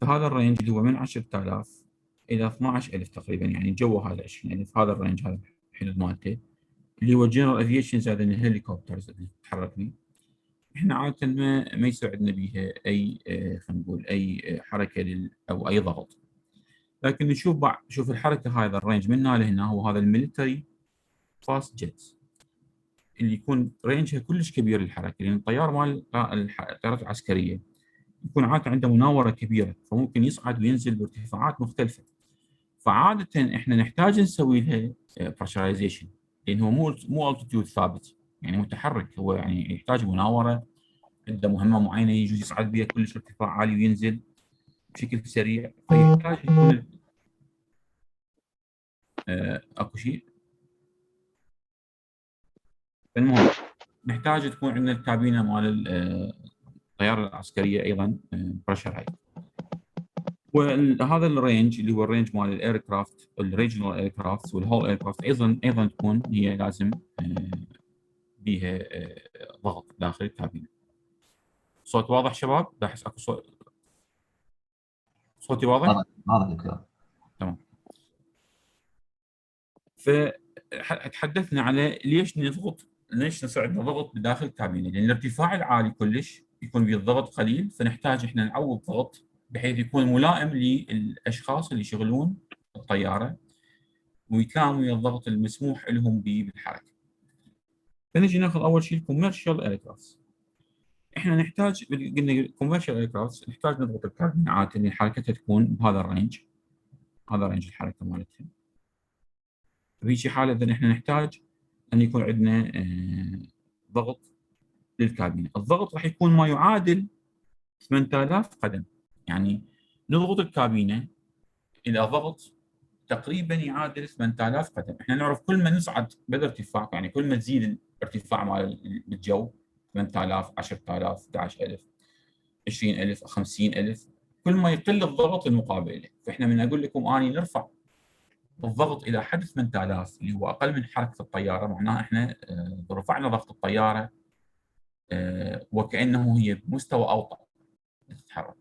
فهذا الرينج اللي هو من 10,000 الى 12,000 تقريبا، يعني جوا هذا 20,000، هذا الرينج، هذا الحدود مالته اللي هو جنرال افيشن زائد الهليكوبترز اللي تتحرك بيه. احنا عاده ما يصير عندنا بيها اي خلينا نقول اي حركه او اي ضغط. لكن نشوف شوف الحركه، هذا الرينج من هنا لهنا هو هذا الميلتري فاست جيتس اللي يكون رينجها كلش كبير للحركه، لان الطيار مال الطيارات العسكريه يكون عاده عنده مناوره كبيره، فممكن يصعد وينزل بارتفاعات مختلفه. فعاده احنا نحتاج نسوي لها بريشرايزيشن، لان هو مو التيتيود ثابت، يعني متحرك، هو يعني يحتاج مناوره، عنده مهمه معينه يجوز يصعد بها كلش ارتفاع عالي وينزل بشكل سريع، فيحتاج يكون اكو شيء. المهم نحتاج تكون عندنا الكابينه مال الطياره العسكريه ايضا بريشر هاي. وهذا الرينج اللي هو الرينج مال الاير كرافت، الريجنال اير كرافت والهول اير كرافت، ايضا تكون هي لازم بيها ضغط داخل الكابينه. صوت واضح شباب؟ لا احس اكو صوتي واضح؟ واضح دكتور. تمام. فتحدثنا على ليش نصير عندنا ضغط بداخل الكابينه، لان الارتفاع العالي كلش يكون به الضغط قليل، فنحتاج احنا نعوض ضغط بحيث يكون ملائم للاشخاص اللي يشغلون الطياره ويتلائم ويا الضغط المسموح لهم به بالحركه. فنجي ناخذ اول شيء الكوميرشال ايركرافت. احنا نحتاج، قلنا الكوميرشال ايركرافت نحتاج نضغط الكابينه عاده ان حركتها تكون بهذا الرينج، هذا رينج الحركه مالتها. في شي حاله اذا احنا نحتاج ان يكون عندنا ضغط للكابينه، الضغط راح يكون ما يعادل 8000 قدم، يعني نضغط الكابينه الى ضغط تقريبا يعادل 8000 قدم. احنا نعرف كل ما نصعد بالارتفاع، يعني كل ما تزيد الارتفاع مال بالجو 8000 10,000 11,000 20,000 50,000، كل ما يقل الضغط المقابل له. فاحنا من اقول لكم اني نرفع الضغط الى حد 8000 اللي هو اقل من حركه الطياره، معناه احنا رفعنا ضغط الطياره وكانه هي بمستوى اوطى تتحرك.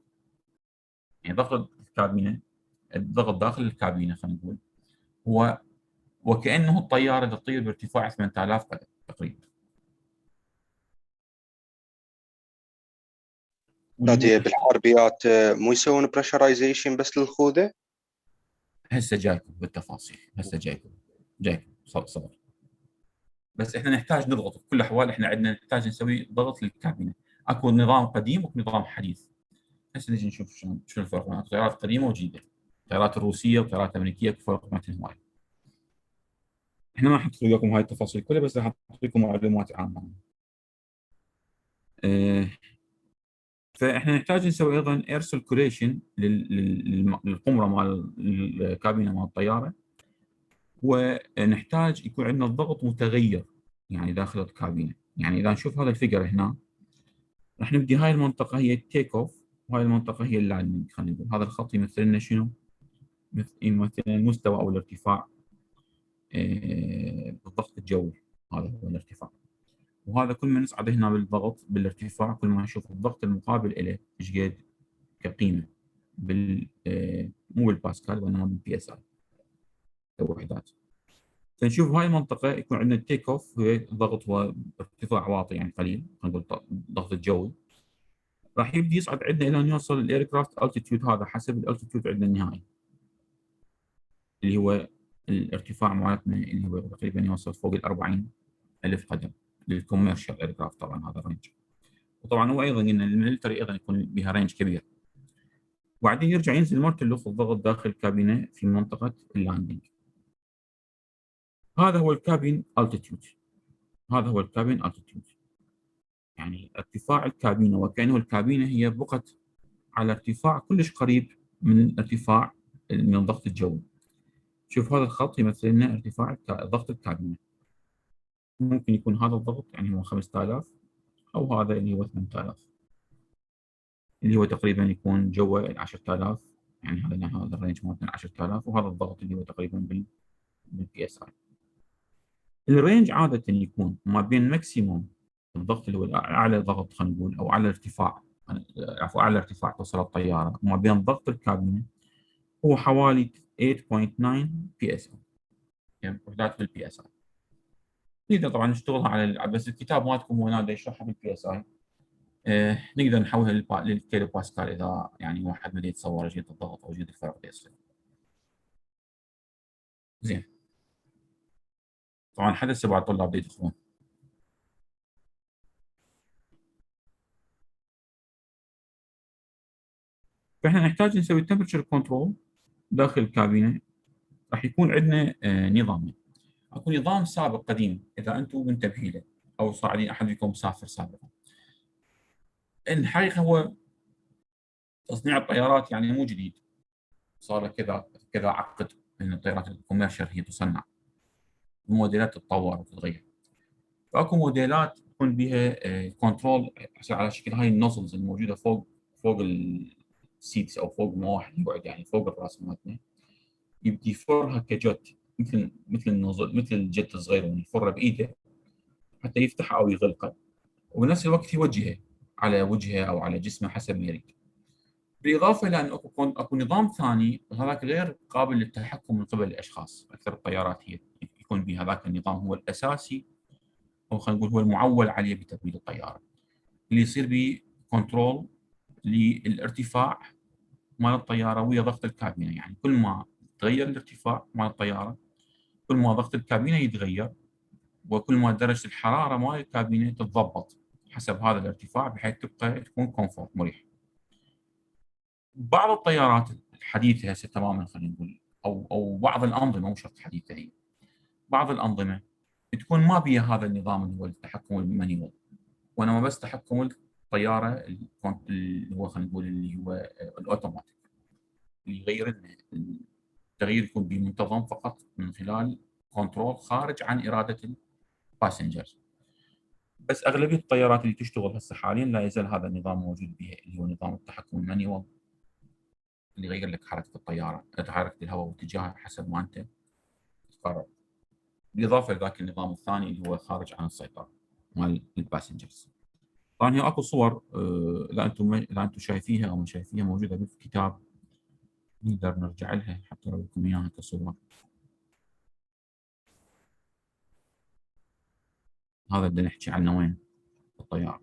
يعني ضغط الكابينه، الضغط داخل الكابينه خلينا نقول هو وكانه الطياره تطير بارتفاع 8000 قدم تقريبا. نادية بالحربيات مو يسوون بريشرايزيشن بس للخوذه؟ هسه جايكم بالتفاصيل، هسه جايكم صبر. بس احنا نحتاج نضغط في كل الاحوال، احنا عندنا نحتاج نسوي ضغط للكابينه. اكو نظام قديم واكو نظام حديث. هسه نجي نشوف شنو الفرق بين الطيارات القديمه وجديده. الطيارات الروسيه والطيارات الامريكيه اكو فرق بينهم هواي. احنا ما حنحط لكم هاي التفاصيل كلها، بس راح احط لكم معلومات عامه. اه فاحنا نحتاج نسوي ايضا اير سيركوليشن للقمره مال الكابينه مال الطياره، ونحتاج يكون عندنا الضغط متغير يعني داخل الكابينه. يعني اذا نشوف هذا الفيجر هنا، راح نبدي هاي المنطقه هي التيك اوف، وهاي المنطقه هي اللاندنج. خلينا نقول هذا الخط يمثل لنا شنو؟ يمثل المستوى او الارتفاع بالضغط الجوي، هذا هو الارتفاع. وهذا كل ما نصعد هنا بالضغط بالارتفاع كل ما نشوف الضغط المقابل له ايش قد كقيمه مو بالباسكال وانما بالبي اس اي كوحدات. فنشوف هاي المنطقه يكون عندنا التيك اوف، هو الضغط هو ارتفاع واطي يعني قليل، خلينا نقول الضغط الجوي. راح يبدي يصعد عندنا الى ان يوصل الاير كرافت التيتيود، هذا حسب الالتيتيود عندنا النهائي اللي هو الارتفاع مالتنا اللي هو تقريبا يوصل فوق ال 40,000 قدم للكوميرشال اير كرافت. طبعا هذا الرينج، وطبعا هو ايضا قلنا الميلتري ايضا يكون بها رينج كبير. وبعدين يرجع ينزل مركز الضغط داخل الكابينه في منطقه اللاندنج. هذا هو الكابين التيتيود، هذا هو الكابين التيتيود، يعني ارتفاع الكابينه، وكانه الكابينه هي بقت على ارتفاع كلش قريب من ارتفاع من الضغط الجوي. شوف هذا الخط يمثل لنا ارتفاع ضغط الكابينه. ممكن يكون هذا الضغط يعني هو 5000، او هذا اللي هو 8000 اللي هو تقريبا يكون جوا ال 10,000، يعني هذا الرينج مالتنا 10,000، وهذا الضغط اللي هو تقريبا بالبي اس اي. الرينج عاده يكون ما بين ماكسيموم الضغط اللي هو اعلى ضغط خلينا نقول او اعلى ارتفاع اعلى ارتفاع توصل الطياره وما بين ضغط الكابينه هو حوالي 8.9 بي اس اي، يعني وحدات بالبي اس اي. نقدر طبعا نشتغلها على بس الكتاب مالتكم هو نادي يشرحها بالبي اس اي. نقدر نحولها للكيلو باسكال اذا يعني واحد ما يتصور جهه الضغط او جهه الفرق بيصير. زين. طبعا حدث بعض الطلاب يدخلون. فاحنا نحتاج نسوي تمبرتشر كنترول داخل الكابينه. راح يكون عندنا نظامين. اكو نظام سابق قديم اذا انتم منتبهين له او صاعدين احد فيكم مسافر سابقا. الحقيقه هو تصنيع الطيارات يعني مو جديد، صار له كذا كذا عقد ان الطيارات الكوميرشال هي تصنع، الموديلات تتطور وتتغير. فاكو موديلات يكون بها كنترول على شكل هاي النوزلز الموجوده فوق السيتس او فوق ما واحد يقعد يعني فوق الراس مالتنا، يبدي يفرها كجت مثل النوزل مثل الجت الصغير يفرها بايده حتى يفتح او يغلقه، وبنفس الوقت يوجهه على وجهه او على جسمه حسب ما يريد. بالاضافه الى ان اكو نظام ثاني وهذاك غير قابل للتحكم من قبل الاشخاص، اكثر الطيارات هي يكون بها هذاك النظام هو الاساسي، او خلينا نقول هو المعول عليه بتبريد الطياره، اللي يصير به كنترول للارتفاع مال الطياره ويا ضغط الكابينه. يعني كل ما تغير الارتفاع مال الطياره كل ما ضغط الكابينه يتغير، وكل ما درجه الحراره مال الكابينه تتضبط حسب هذا الارتفاع بحيث تبقى تكون كومفورت مريح. بعض الطيارات الحديثه هسه تماما خلينا نقول او بعض الانظمه مو شرط حديثه هي، بعض الانظمه تكون ما بيها هذا النظام اللي هو التحكم المانيوال، وانما بس تحكم الطياره اللي هو خلينا نقول اللي هو الاوتوماتيك، اللي يغير التغيير يكون بمنتظم فقط من خلال كنترول خارج عن اراده الباسنجرز. بس اغلبيه الطيارات اللي تشتغل هسه حاليا لا يزال هذا النظام موجود بها، اللي هو نظام التحكم المانيوال اللي يغير لك حركه الطياره، حركه الهواء واتجاهها حسب ما انت تقرر، بالاضافه لذاك النظام الثاني اللي هو خارج عن السيطره مال الباسنجرز. طبعا هي اكو صور اذا انتم شايفيها او ما شايفيها موجوده بالكتاب، نقدر نرجع لها حتى لو لكم اياها كصور. هذا بدنا نحكي عنه وين الطياره.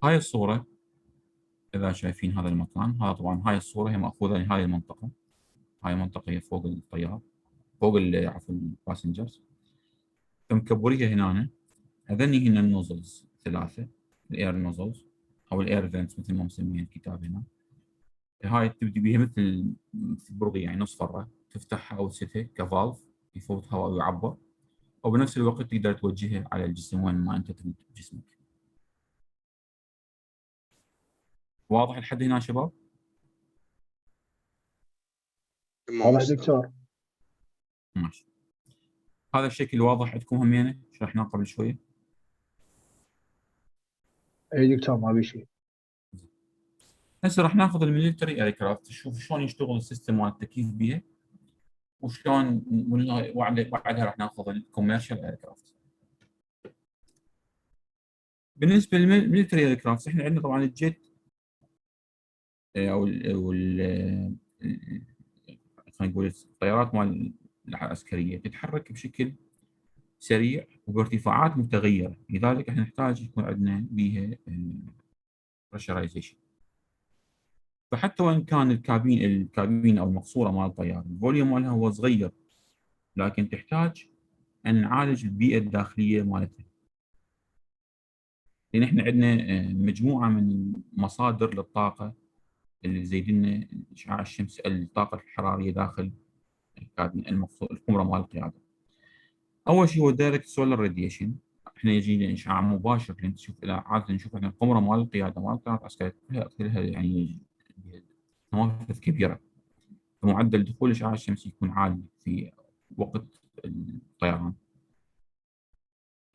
هاي الصوره اذا شايفين هذا المكان، هذا طبعا هاي الصوره هي ماخوذه لهاي المنطقه. هاي منطقه هي فوق الطيار، فوق عفوا الباسنجرز، فمكبريها هنا. هذني هنا النوزلز ثلاثه، الاير نوزلز او الاير فينتس مثل ما مسميها الكتاب هنا. هاي تبدي بها مثل برغي يعني نص فره، تفتحها او تسدها كفالف يفوت هواء ويعبر، وبنفس الوقت تقدر توجهها على الجسم وين ما انت تريد جسمك. واضح لحد هنا شباب؟ تمام والله أستاذ. دكتور. ماشي. هذا الشكل واضح عندكم همينه شرحناه قبل شويه. اي دكتور ما بي شيء. هسه راح ناخذ الميلتري اير كرافت نشوف شلون يشتغل السيستم مال التكييف بها، وشلون بعدها راح ناخذ الكوميرشال اير كرافت. بالنسبه للميلتري اير كرافت احنا عندنا طبعا الجيت خلينا نقول الطيارات مال العسكريه تتحرك بشكل سريع وبارتفاعات متغيره، لذلك احنا نحتاج يكون عندنا بيها بريشرايزيشن. فحتى وان كان الكابين او المقصوره مال الطياره الفوليوم مالها هو صغير، لكن تحتاج ان نعالج البيئه الداخليه مالتها، لان احنا عندنا مجموعه من مصادر للطاقه اللي زي لنا اشعاع الشمس، الطاقه الحراريه داخل الكابين الكمره مال القياده. اول شيء هو دايركت سولار راديشن، احنا يجينا اشعاع مباشر اللي نشوف عاده نشوف احنا الكمره مال القياده مال الطيارات العسكريه كلها يعني نوافذ كبيره، فمعدل دخول الاشعاع الشمسي يكون عالي في وقت الطيران.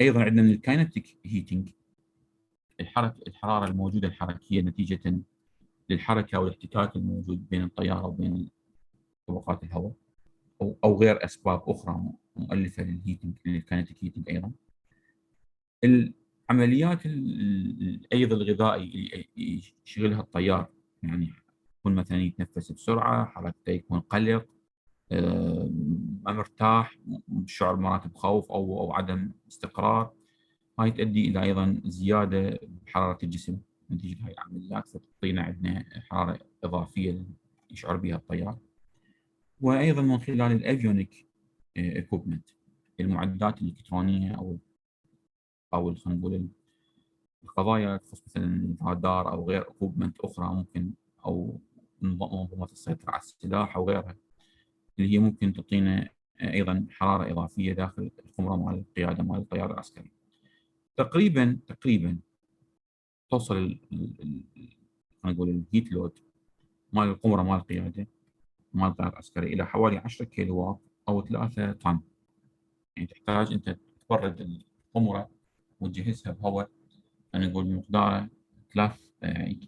ايضا عندنا من الكاينتيك هيتنج، الحراره الموجوده الحركيه نتيجه للحركه والاحتكاك الموجود بين الطياره وبين طبقات الهواء. او غير اسباب اخرى مؤلفه للهيتنج، للكينيتيك هيتنج ايضا. العمليات الايض الغذائي اللي يشغلها الطيار، يعني يكون مثلا يتنفس بسرعه، حركته يكون قلق، ما مرتاح، شعور مرات بخوف او عدم استقرار، هاي تؤدي الى ايضا زياده بحراره الجسم نتيجه هاي العمليات، فتعطينا عندنا حراره اضافيه يشعر بها الطيار. وايضا من خلال الافيونيك اكوبمنت، المعدات الالكترونيه او خلينا نقول القضايا تخص مثلا رادار او غير اكوبمنت اخرى ممكن، او منظومه السيطره على السلاح او غيرها، اللي هي ممكن تعطينا ايضا حراره اضافيه داخل القمره مال القياده مال الطيار العسكري. تقريبا توصل خلينا نقول الهيت لود مال القمره مال القياده مال الطيار العسكري الى حوالي 10 كيلو واط او 3 طن. يعني تحتاج انت تبرد القمره وتجهزها بهواء، خلينا نقول مقداره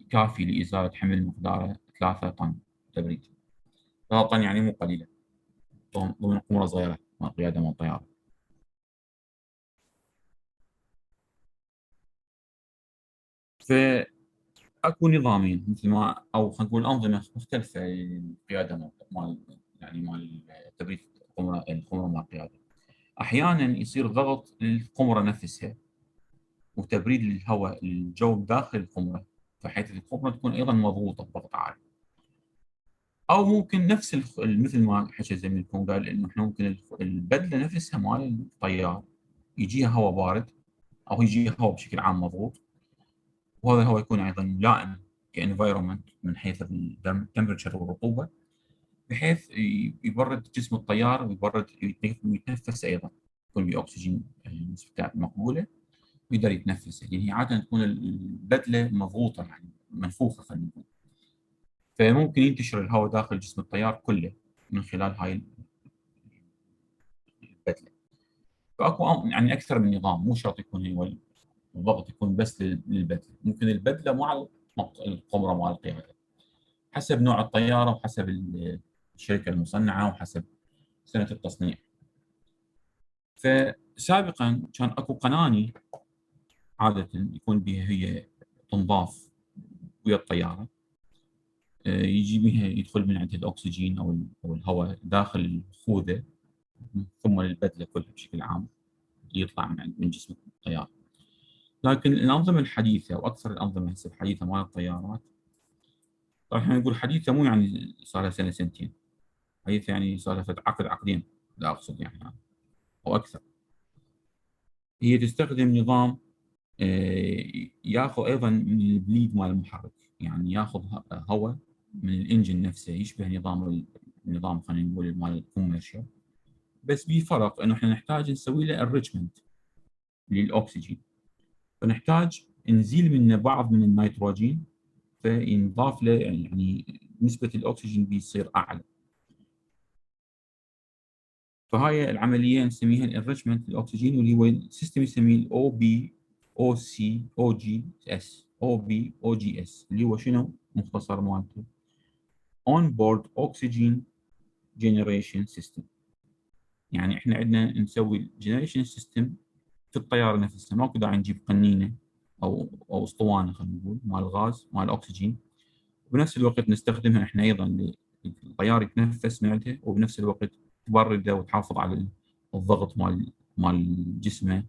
كافي لازاله حمل مقداره 3 طن تبريد. 3 طن يعني مو قليله ضمن قمره صغيره مال قياده مال الطياره. فاكو نظامين مثل ما، او خلينا نقول انظمه مختلفه للقياده مال تبريد القمره مال القياده. احيانا يصير ضغط للقمره نفسها وتبريد للهواء الجو داخل القمره، بحيث القمره تكون ايضا مضغوطه بضغط عالي. او ممكن نفس مثل ما حكى زميلكم قال انه احنا ممكن البدله نفسها مال الطيار يجيها هواء بارد او يجيها هواء بشكل عام مضغوط، وهذا الهواء يكون ايضا ملائم كانفايرمنت من حيث التمبرتشر والرطوبه، بحيث يبرد جسم الطيار ويتنفس ايضا، يكون باكسجين نسبته مقبوله ويقدر يتنفس. يعني هي عاده تكون البدله مضغوطه يعني منفوخه خلينا نقول، فممكن ينتشر الهواء داخل جسم الطيار كله من خلال هاي البدله. فاكو يعني اكثر من نظام، مو شرط يكون هو الضغط يكون بس للبدله، ممكن البدله مع القمره مع القياده، حسب نوع الطياره وحسب الشركه المصنعه وحسب سنه التصنيع. فسابقا كان اكو قناني عاده يكون بها هي تنضاف ويا الطياره، يجي بها يدخل من عندها الاكسجين او الهواء داخل الخوذه ثم للبدله كلها بشكل عام يطلع من جسم الطيار. لكن الانظمه الحديثه واكثر الانظمه هسه الحديثه مال الطيارات، طبعا احنا نقول حديثه مو يعني صار لها سنه سنتين، حديثه يعني صار لها عقدين، لا اقصد يعني او اكثر. هي تستخدم نظام ياخذ ايضا من البليد مال المحرك، يعني ياخذ هواء من الانجن نفسه يشبه النظام خلينا نقول مال الكوميرشال، بس بفرق انه احنا نحتاج نسوي له انريتشمنت للاكسجين، فنحتاج نزيل منه بعض من النيتروجين فينضاف له، يعني نسبه الاكسجين بيصير اعلى. فهاي العمليه نسميها الانريتشمنت للاكسجين، واللي هو السيستم يسميه الاو بي او سي او جي اس، او بي او جي اس، اللي هو شنو مختصر مالته؟ اون بورد اوكسجين جنريشن سيستم. يعني احنا عندنا نسوي الجنريشن سيستم في الطياره نفسها، ماكو داعي نجيب قنينه او اسطوانه خلينا نقول مال الغاز مال الاكسجين، وبنفس الوقت نستخدمها احنا ايضا الطيار يتنفس من عندها، وبنفس الوقت تبرده وتحافظ على الضغط مال جسمه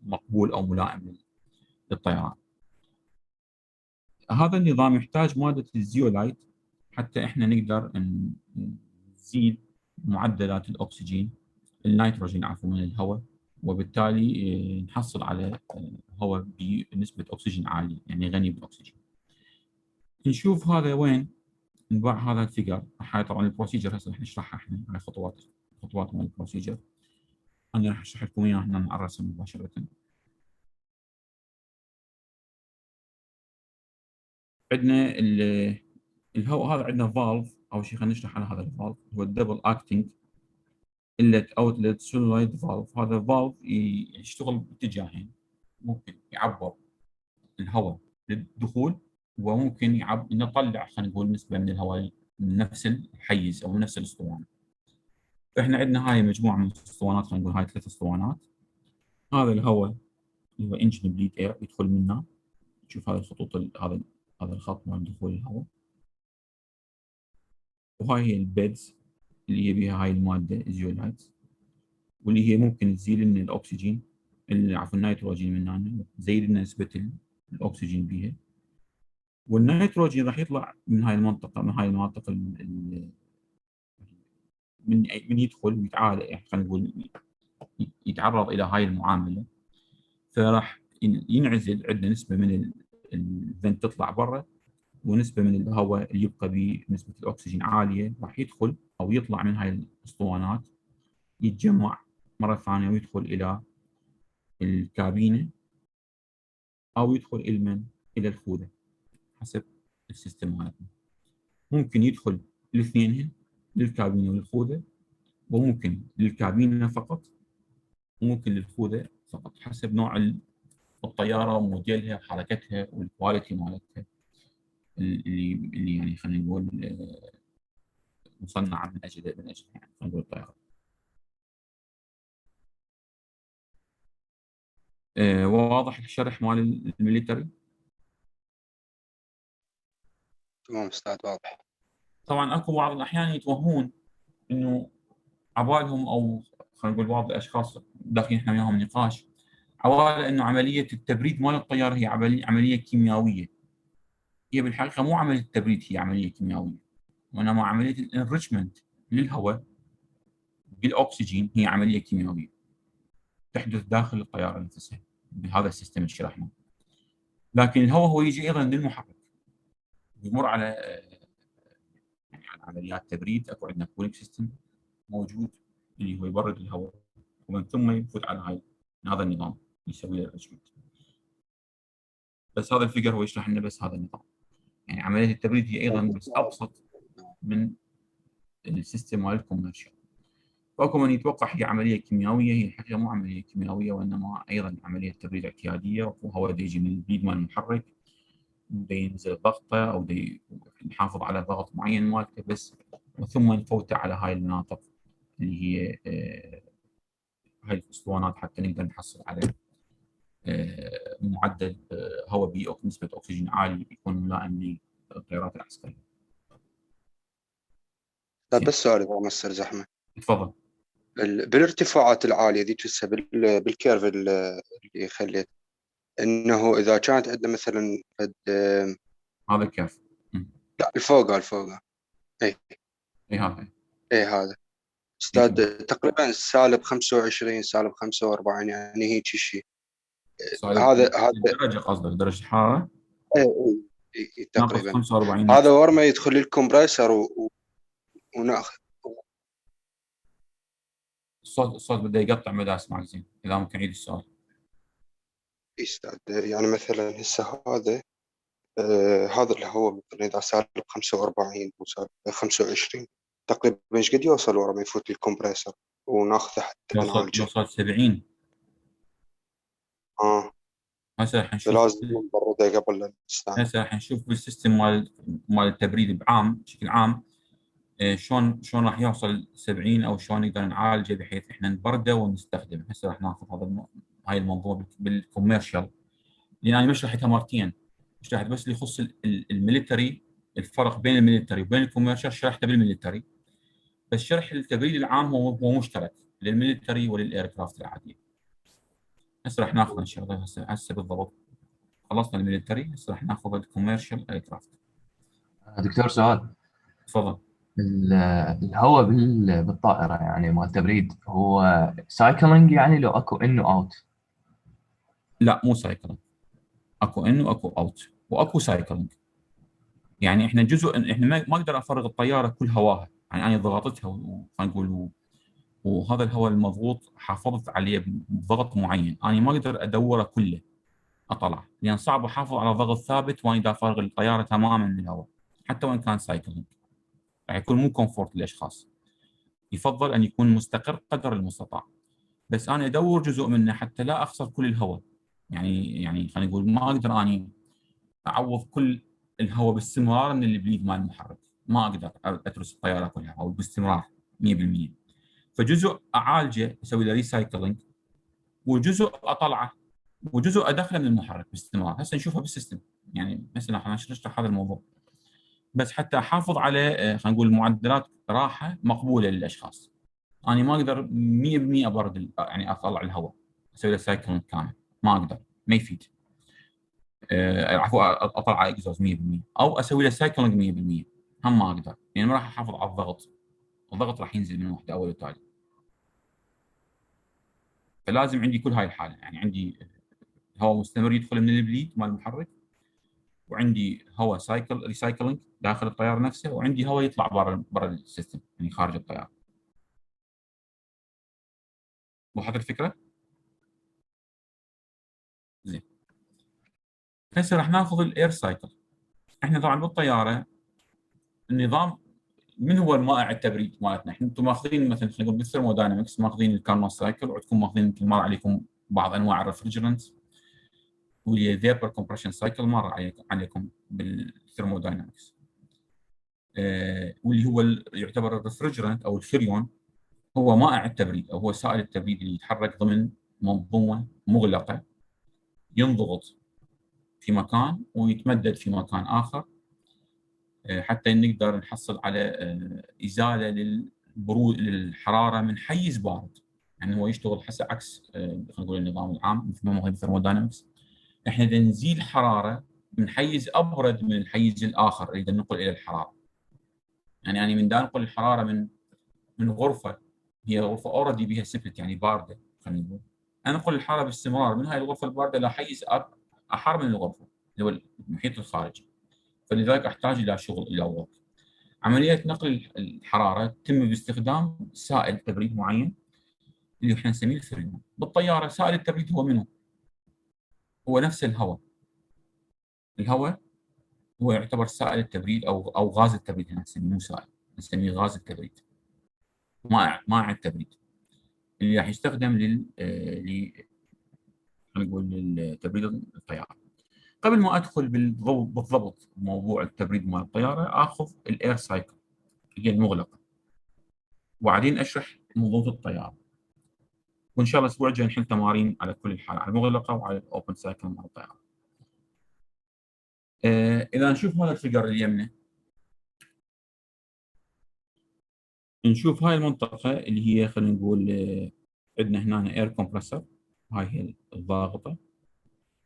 مقبول او ملائم للطيران. هذا النظام يحتاج ماده الزيولايت حتى احنا نقدر نزيد معدلات الاكسجين النيتروجين عفوا من الهواء، وبالتالي نحصل على هواء بنسبه اكسجين عاليه، يعني غني بالاكسجين. نشوف هذا وين نباع هذا الفيجر. هاي طبعا البروسيجر هسه راح نشرحها احنا، هاي خطوات من البروسيجر، انا راح اشرح لكم اياها هنا على الرسم مباشره. عندنا الهواء هذا، عندنا فالف. اول شيء خلينا نشرح على هذا الفالف، هو الدبل اكتنج انلت اوتلت سولويد فالف. هذا فالف يشتغل باتجاهين، ممكن يعبر الهواء للدخول، وممكن نطلع خلينا نقول نسبه من الهواء من نفس الحيز او من نفس الاسطوانه. فاحنا عندنا هاي مجموعه من الاسطوانات، خلينا نقول هاي 3 اسطوانات. هذا الهواء اللي هو انجن بليد اير يدخل منه. شوف هذه الخطوط هذا الخط مال دخول الهواء. وهاي هي البيدز اللي هي بها هاي الماده الزيولايت، واللي هي ممكن تزيل لنا الاكسجين، عفوا النيتروجين من هنا، تزيد لنا نسبه الاكسجين بها. والنيتروجين راح يطلع من هاي المنطقه، من يدخل ويتعالج، يعني خلينا نقول يتعرض الى هاي المعامله، فراح ينعزل. عندنا نسبه من الفنت تطلع برا، ونسبه من الهواء اللي يبقى بنسبه الاكسجين عاليه راح يدخل او يطلع من هاي الاسطوانات، يتجمع مره ثانيه ويدخل الى الكابينه، او يدخل الى الخوذه حسب السيستم مالتنا. ممكن يدخل الاثنين، للكابينه والخوذه، وممكن للكابينه فقط، وممكن للخوذه فقط، حسب نوع الطياره وموديلها وحركتها والكواليتي مالتها، اللي يعني خلينا نقول مصنعه من اجل يعني خلينا نقول الطياره. واضح الشرح مال الميليتري؟ تمام استاذ واضح. طبعا اكو بعض الاحيان يتوهمون انه عبالهم، او خلينا نقول بعض الاشخاص داخلين احنا وياهم نقاش، عباله انه عمليه التبريد مال الطياره هي عمليه كيميائيه. هي بالحقيقه مو عمليه تبريد، هي عمليه كيميائيه، وانما عمليه الانريتشمنت للهواء بالاكسجين هي عمليه كيميائيه تحدث داخل الطياره نفسها بهذا السيستم اللي شرحناه. لكن الهواء هو يجي ايضا للمحرك، يمر على يعني على عمليات تبريد. اكو عندنا كولينج سيستم موجود اللي هو يبرد الهواء، ومن ثم يفوت على هذا النظام يسوي له الريتشمنت. بس هذا الفيجر هو يشرح لنا بس هذا النظام. يعني عمليه التبريد هي ايضا بس ابسط من السيستم مال الكوميرشال. فاكو من يتوقع هي عمليه كيميائيه، هي الحقيقه مو عمليه كيميائيه، وانما ايضا عمليه تبريد اعتياديه. وهو يجي من البليد مال المحرك، ينزل ضغطه او نحافظ على ضغط معين مالته بس، وثم نفوته على هاي المناطق اللي هي هاي الاسطوانات، حتى نقدر نحصل على معدل هواء نسبه اكسجين عالي يكون ملائم للطيارات العسكريه. بس سؤال اذا ما يصير زحمه. تفضل. بالارتفاعات العاليه ذيك هسه بالكيرف اللي خليت انه اذا كانت عندنا مثلا هذا الكاف. لا الفوق اي هذا. اي هذا استاذ تقريبا سالب 25 سالب 45 يعني هيك شيء. هذا درجه قصدك درجه الحراره؟ اي ناقص تقريبا 45 هذا ورا ما يدخل الكمبريسر وناخذ. الصوت بده يقطع، ما دا اسمعك زين، اذا ممكن عيد السؤال. استاذ يعني مثلا هسه هذا اللي هو مثلا اذا سالب 45 وسالب 25 تقريبا ايش قد يوصل ورا ما يفوت الكمبريسر وناخذه حتى نعالجه؟ يوصل 70. هسه راح نشوف. لازم نبرده قبل نستعمل. هسه راح نشوف بالسيستم مال التبريد بشكل عام، شلون راح يوصل 70، او شلون نقدر نعالجه بحيث احنا نبرده ونستخدمه. هسه راح ناخذ هاي الموضوع بالكوميرشال، لان انا مشرحتها مرتين. شرحت بس اللي يخص الميليتري، الفرق بين الميليتري وبين الكوميرشال شرحته بالميليتري. بس شرح التبريد العام هو مشترك للميليتري وللايركرافت العاديه. هسه راح ناخذ ان شاء الله هسه بالضبط خلصنا الميليتري، هسه راح ناخذ الكوميرشال ايركرافت. دكتور سؤال. تفضل. الهواء بالطائرة يعني مال التبريد هو سايكلينج يعني لو اكو ان اوت؟ لا مو سايكلينج، اكو ان واكو اوت واكو سايكلينج. يعني احنا احنا ما اقدر افرغ الطياره كل هواها، يعني انا ضغطتها خلينا نقول وهذا الهواء المضغوط حافظت عليه بضغط معين، انا ما اقدر ادوره كله اطلع، لان صعب احافظ على ضغط ثابت وانا دا افرغ الطياره تماما من الهواء حتى وان كان سايكلينج. راح يكون مو كومفورت للاشخاص، يفضل ان يكون مستقر قدر المستطاع. بس انا ادور جزء منه حتى لا اخسر كل الهواء. يعني خلينا نقول ما اقدر اني اعوض كل الهواء باستمرار من البليد مال المحرك، ما اقدر اترس الطياره كلها او باستمرار 100%. فجزء اعالجه اسوي له ريسايكلينج، وجزء اطلعه، وجزء ادخله من المحرك باستمرار. هسه نشوفها بالسيستم، يعني هسه احنا نشرح هذا الموضوع بس حتى احافظ على خلينا نقول معدلات راحه مقبوله للاشخاص. انا ما اقدر 100% ابرد يعني اطلع الهواء اسوي له سايكلينج كامل، ما اقدر، ما يفيد. عفوا اطلع اكزوز 100% او اسوي له سايكلينج 100%، هم ما اقدر، يعني ما راح احافظ على الضغط. الضغط راح ينزل من وحده اول وتالي. فلازم عندي كل هاي الحاله، يعني عندي هواء مستمر يدخل من البليد مال المحرك، وعندي هواء ريسايكلينج داخل الطيار نفسه، وعندي هواء يطلع برا السيستم يعني خارج الطيار. وضحت الفكره؟ زين. هسه راح ناخذ الاير سايكل. احنا طبعا بالطياره النظام من هو المائع التبريد مالتنا؟ احنا انتم ماخذين مثلا خلينا نقول بالثرموداينامكس ماخذين الكارنوت سايكل، وعندكم ماخذين مثل مر عليكم بعض انواع الريفرجرنت، واللي فيبر كومبريشن سايكل مر عليكم بالثرموداينامكس. واللي هو يعتبر الريفرجرنت او الفريون هو مائع التبريد او هو سائل التبريد اللي يتحرك ضمن منظومه مغلقه، ينضغط في مكان ويتمدد في مكان اخر حتى نقدر نحصل على ازاله للبرود للحراره من حيز بارد. يعني هو يشتغل حسب عكس خلينا نقول النظام العام مثل ما هو الثرموداينامكس. احنا نزيل حراره من حيز ابرد من الحيز الاخر اللي ننقل الى الحراره. يعني انا من انقل الحراره من غرفه هي غرفه اوريدي بها سبت يعني بارده، خلينا نقول انقل الحراره باستمرار من هاي الغرفه البارده الى حيز احر من الغرفه اللي هو المحيط الخارجي. فلذلك احتاج الى شغل الى وقت. عمليه نقل الحراره تتم باستخدام سائل تبريد معين اللي احنا نسميه الفريون. بالطياره سائل التبريد هو منه؟ هو نفس الهواء. الهواء هو يعتبر سائل التبريد او غاز التبريد، احنا نسميه مو سائل، نسميه غاز التبريد، مائع التبريد اللي راح يستخدم خلينا نقول لتبريد الطياره. قبل ما ادخل بالضبط موضوع التبريد مال الطياره اخذ الاير سايكل هي المغلقه، وبعدين اشرح منظومه الطياره. وان شاء الله الاسبوع الجاي نحل تمارين على كل الحالة، على المغلقه وعلى الاوبن سايكل مال الطياره. اذا نشوف هذا الفيجر اللي يمنا، نشوف هاي المنطقه اللي هي خلينا نقول عندنا هنا اير كومبرسور، هاي هي الضاغطه،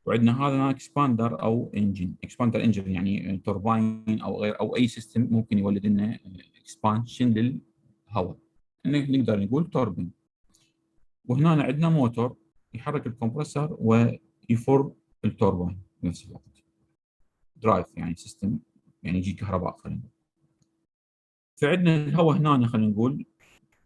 وعندنا هذا اكسباندر او انجن، اكسباندر انجن يعني توربين او غير او اي سيستم ممكن يولد لنا اكسبانشن للهواء، نقدر نقول توربين. وهنا عندنا موتور يحرك الكمبرسور ويفر التوربين بنفس الوقت، درايف يعني سيستم يعني يجي كهرباء خلينا نقول. فعندنا الهواء هنا خلينا نقول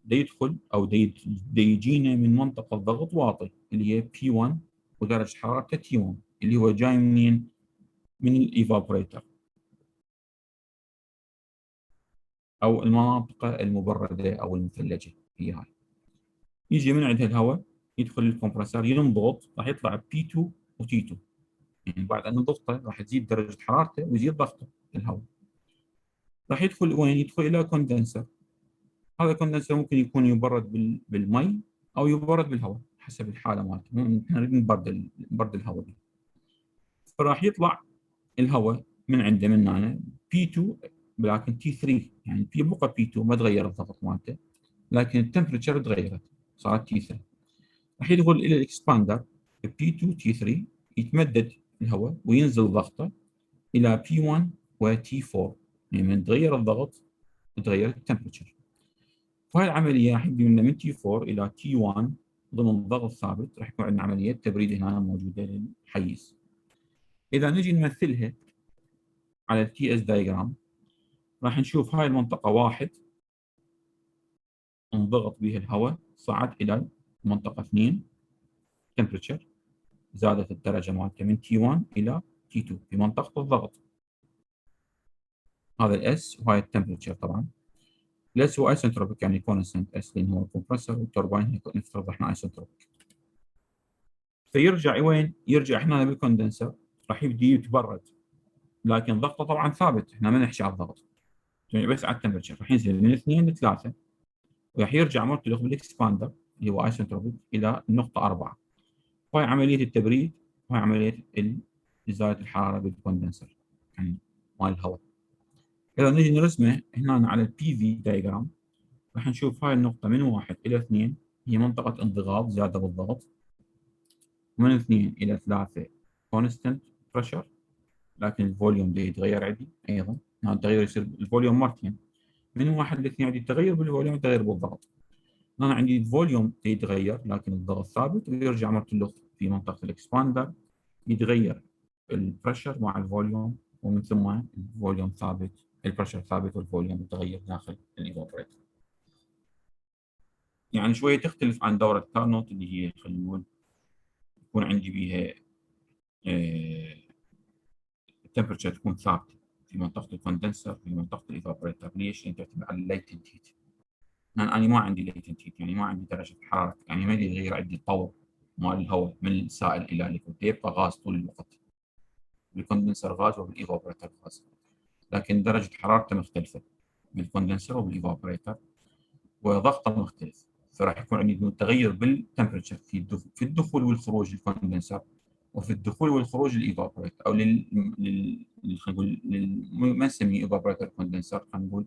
دا يدخل او دا يجينا من منطقه ضغط واطي اللي هي P1 ودرجه حرارته T1 اللي هو جاي منين؟ من الايفابوريتر او المناطق المبرده او المثلجه. هي هاي يجي من عندها الهواء يدخل الكمبرسور ينضغط، راح يطلع P2 و T2، يعني بعد ان نضغطه راح تزيد درجه حرارته ويزيد ضغطه الهواء. راح يدخل وين؟ يدخل الى كوندنسر. هذا الكوندنسر ممكن يكون يبرد بالمي او يبرد بالهواء حسب الحاله مالته، احنا نريد نبرد الهواء. فراح يطلع الهواء من عنده من هنا P2 لكن T3، يعني في بقى P2 ما تغير الضغط مالته لكن التمبرتشر تغيرت صارت T3. راح يدخل الى الاكسباندر P2 T3، يتمدد الهواء وينزل ضغطه الى P1 و T4، يعني من تغير الضغط تغير التمبرتشر. فهي العمليه راح يبدي من T4 الى T1 ضمن ضغط ثابت، راح يكون عندنا عمليه تبريد هنا موجوده للحيز. اذا نجي نمثلها على التي اس دايجرام راح نشوف هاي المنطقه واحد انضغط بها الهواء صعد الى منطقه 2 تمبرتشر زادت الدرجه مالته من T1 الى T2 في منطقه الضغط. هذا الاس وهاي التمبرتشر. طبعا الاس هو ايسنتروبيك يعني كونستنت اس لان هو الكمبرسور، والتوربين نفترض احنا ايسنتروبيك. فيرجع وين؟ يرجع هنا بالكوندنسر راح يبدي يتبرد، لكن ضغطه طبعا ثابت، احنا ما نحكي على الضغط يعني بس على التمبرتشر، راح ينزل من 2 ل 3 وراح يرجع مرتبط بالاكسباندر اللي هو ايسنتروبيك الى النقطه 4. وهي عمليه التبريد وهي عمليه ازاله الحراره بالكوندنسر يعني مال الهواء. اذا نجي نرسمه هنا على البي في دايجرام راح نشوف هاي النقطه من 1 الى 2 هي منطقه انضغاط زياده بالضغط، ومن 2 الى 3 كونستنت بريشر لكن الفوليوم ده يتغير عندي ايضا. هنا التغير يصير الفوليوم مرتين، من 1 ل 2 عندي تغير بالفوليوم وتغير بالضغط. هنا عندي الفوليوم يتغير لكن الضغط ثابت، ويرجع مرة له في منطقة الاكسباندر يتغير البريشر مع الفوليوم، ومن ثم الفوليوم ثابت، البريشر ثابت والفوليوم يتغير داخل الايفابوريتر. يعني شوية تختلف عن دورة كارنوت اللي هي خلينا نقول يكون عندي بيها التمبرتشر تكون ثابتة في منطقة الكوندنسر في منطقة الايفابوريتر. ليش؟ لأن تعتمد على الليتنت هيت. انا ما عندي ليتنت هيت، يعني ما عندي درجه حراره، يعني ما يتغير عندي الطور مال الهواء من السائل الى ليكويد، يبقى غاز طول الوقت. بالكوندنسر غاز وبالايفابوريتر غاز، لكن درجه حرارته مختلفه بالكوندنسر وبالايفابوريتر، وضغطه مختلف. فراح يكون عندي تغير بالتمبرتشر في الدخول والخروج للكوندنسر، وفي الدخول والخروج للايفابوريتر او خلينا نقول ما نسميه ايفابوريتر كوندنسر، خلينا نقول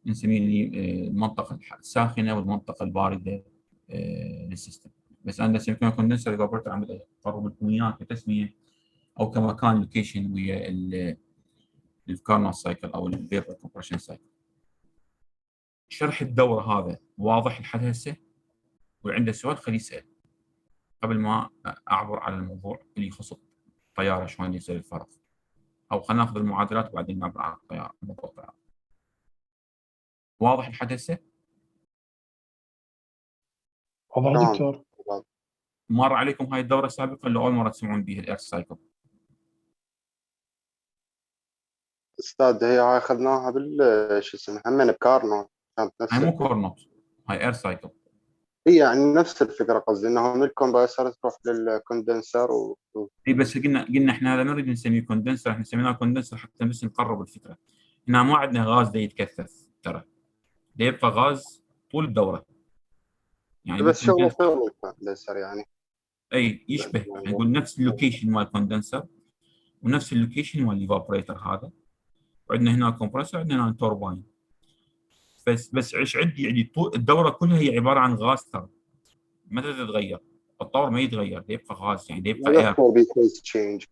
نسميه المنطقه الساخنه والمنطقه البارده للسيستم. بس انا اسميه كوندنسر ايفابوريتر عم اقرب لكم اياه كتسميه او كمكان لوكيشن ويا الكارنوت سايكل او الفيبر كومبريشن سايكل. شرح الدوره هذا واضح لحد هسه؟ وعنده سؤال خليه يسال قبل ما اعبر على الموضوع اللي يخص الطياره شلون يصير الفرق، او خلينا ناخذ المعادلات وبعدين نعبر على الطياره. واضح لحد هسه؟ واضح تمام. دكتور. مر عليكم هاي الدوره سابقا ولا اول مره تسمعون بها الايرث سايكل؟ استاذ هي اخذناها شو اسمه همين بكارنوت، كانت نفس هاي مو كورنوت، هاي اير سايكل. هي يعني نفس الفكره، قصدي انه من الكمبرسر تروح للكوندنسر اي بس قلنا احنا هذا ما نريد نسميه كوندنسر، احنا سميناه كوندنسر حتى بس نقرب الفكره. هنا ما عندنا غاز دا يتكثف ترى، دا يبقى غاز طول الدوره. يعني بس شغله بالكوندنسر شغله الكوندنسر يعني. اي يشبه، نقول نفس اللوكيشن مال الكوندنسر ونفس اللوكيشن مال الايفابوريتر هذا. وعندنا هنا كومبرسور، عندنا هنا توربين. بس ايش عندي؟ الدوره كلها هي عباره عن غاز ترى، ما تتغير الطور، ما يتغير، دا يبقى غاز، يعني دا يبقى اير. بيفيس تشينج.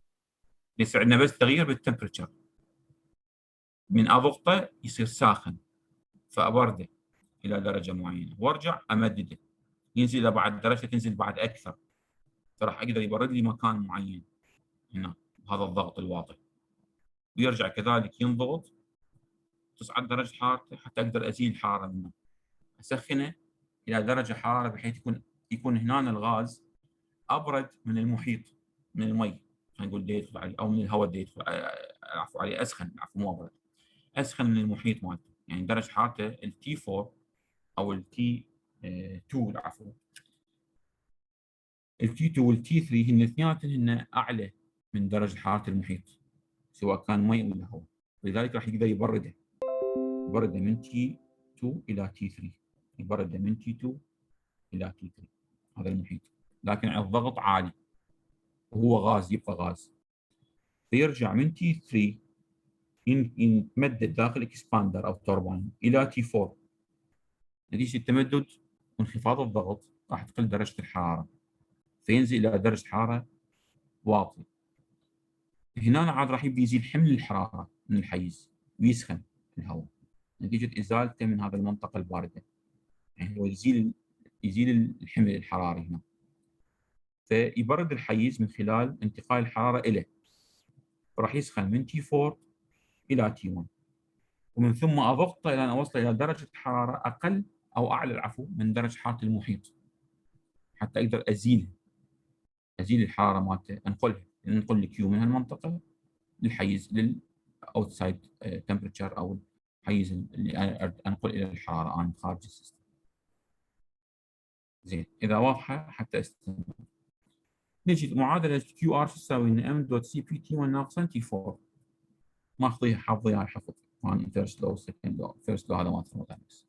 يصير عندنا بس تغيير بالتمبرتشر، من اضغطه يصير ساخن فابرده الى درجه معينه وارجع امدده، ينزل الى بعد درجه تنزل بعد اكثر، فراح اقدر يبرد لي مكان معين هنا بهذا الضغط الواطي، ويرجع كذلك ينضغط تصعد درجه حرارته حتى اقدر ازيل الحراره منه، اسخنه الى درجه حراره بحيث يكون هنا الغاز ابرد من المحيط، من المي خلينا نقول يدخل عليه، او من الهواء يدخل عفوا عليه، اسخن، عفوا مو ابرد، اسخن من المحيط مالته. يعني درجه حرارته التي 4 او التي 2 عفوا، التي 2 والتي 3 هن اثنيناتهم هن اعلى من درجه حراره المحيط سواء كان مي ولا هواء، ولذلك راح يقدر يبرده من تي 2 الى تي 3، يبرده من تي 2 الى تي 3، هذا المحيط، لكن على الضغط عالي وهو غاز، يبقى غاز، فيرجع من تي 3 يتمدد داخل اكسباندر او توربين الى تي 4. نتيجه التمدد وانخفاض الضغط راح تقل درجه الحراره، فينزل الى درجه حراره واطيه. هنا عاد راح يبدي يزيل حمل الحراره من الحيز ويسخن الهواء نتيجه ازالته من هذه المنطقه البارده. يعني هو يزيل الحمل الحراري هنا، فيبرد الحيز من خلال انتقال الحراره اليه، فراح يسخن من تي 4 الى تي 1، ومن ثم اضغطه الى ان اوصله الى درجه حراره اقل او اعلى العفو من درجه حراره المحيط حتى اقدر ازيل الحراره مالته، انقل الكيو من هالمنطقه للحيز للاوتسايد تمبرتشر او الحيز اللي انقل الى الحراره انا خارج السيستم. زين، اذا واضحه حتى استمر. نجي معادله كيو ار شو تساوي؟ ان ام دوت سي بي تي 1 ناقصا تي 4، ماخذيها حافظيها الحفظ، فيرست لو سكند لو، فيرست لو هذا ما ثيرموداينامكس.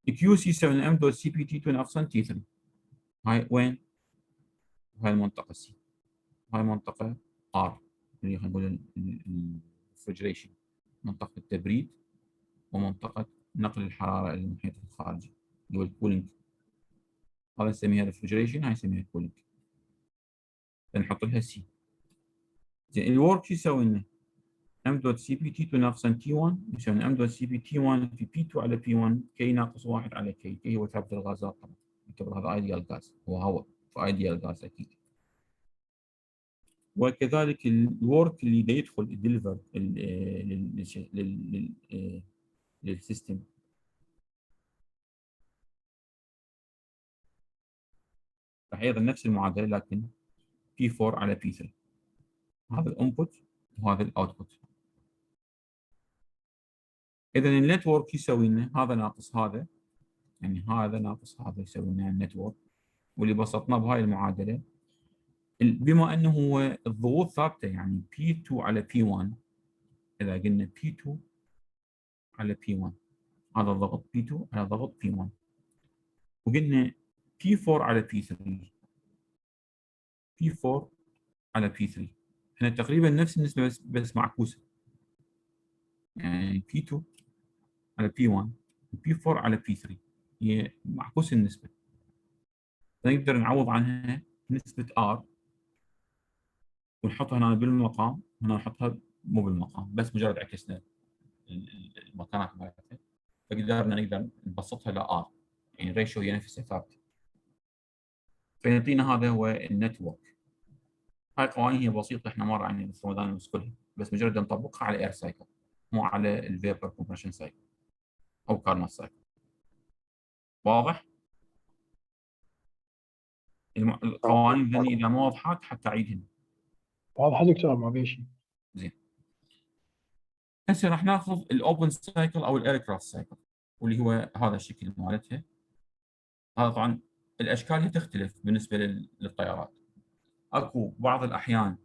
كيو سي يساوي ام دوت سي بي تي 2 ناقصا تي 3. هاي وين؟ هاي المنطقة سي، هاي منطقة ار اللي خلينا نقول الريفرجريشن، منطقة التبريد ومنطقة نقل الحرارة إلى المحيط الخارجي اللي هو الكولينج. هذا نسميها ريفرجريشن، هاي نسميها كولينج. نحط لها سي. زين الورك شو يسوي لنا؟ ام دوت سي بي تي 2 ناقصا تي 1 يساوي ام دوت سي بي تي 1 في بي 2 على بي 1 كي ناقص 1 على كي. كي هو ثابت الغازات طبعا، نعتبر هذا ايديال غاز، هو هواء فايديال غاز اكيد. وكذلك الورك اللي دا يدخل الديليفر للسيستم راح يظل نفس المعادله لكن بي 4 على بي 3. هذا الانبوت وهذا الاوتبوت. اذا النتورك يسوي لنا هذا ناقص هذا، يعني هذا ناقص هذا يسوي لنا النتورك، واللي بسطناه بهاي المعادله بما انه هو الضغوط ثابته، يعني P2 على P1. اذا قلنا P2 على P1 هذا ضغط P2 على ضغط P1، وقلنا P4 على P3 P4 على P3 هنا تقريبا نفس النسبه بس معكوسه، يعني P2 على P1 P4 على P3 هي معكوس النسبه، فنقدر نعوض عنها نسبه R ونحطها هنا بالمقام، هنا نحطها مو بالمقام، بس مجرد عكسنا المكانات مالتها، نقدر نبسطها ل R، يعني الريشيو هي نفسها ثابته. فيعطينا هذا هو النتورك. هاي القوانين هي بسيطه، احنا مر عن الثرموداينامكس كلها، بس مجرد نطبقها على اير سايكل مو على الفيبر كومبريشن سايكل او كارنوت سايكل. واضح؟ القوانين ذني اذا ما وضحت حتى اعيدهن. واضح دكتور ما في شيء. زين. هسه راح ناخذ الاوبن سايكل او الايركرافت سايكل، واللي هو هذا الشكل مالتها. هذا طبعا الاشكال هي تختلف بالنسبه للطيارات. اكو بعض الاحيان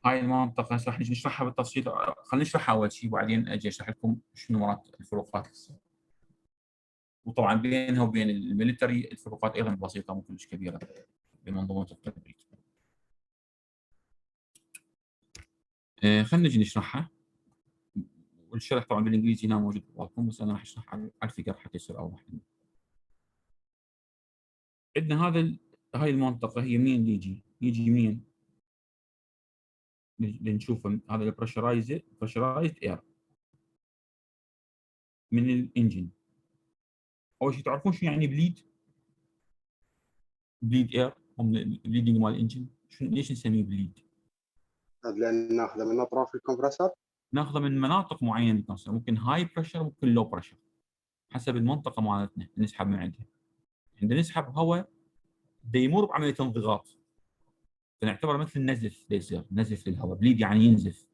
هاي المنطقه راح نشرحها بالتفصيل، خلينا نشرحها اول شيء وبعدين اجي اشرح لكم شنو مرات الفروقات الصغيرة. وطبعا بينها وبين الميلتري الفروقات ايضا بسيطه مو كلش كبيره بمنظومه التبريد. خلينا نجي نشرحها، والشرح طبعا بالانجليزي هنا موجود قدامكم، بس انا راح اشرح على الفقر حتى يصير اوضح. عندنا هاي المنطقه هي منين يجي منين؟ نشوف هذا البريشرايزد اير من الانجن. اول شيء تعرفون شو يعني بليد اير او من البليدنج مال الانجن؟ ليش نسميه بليد؟ لان ناخذه من اطراف الكمبرسر، ناخذه من مناطق معينه، ممكن هاي بريشر ممكن لو بريشر حسب المنطقه مالتنا نسحب من عندها. عندنا نسحب هواء يمر بعمليه انضغاط، فنعتبره مثل النزف، يصير نزف للهواء، بليد يعني ينزف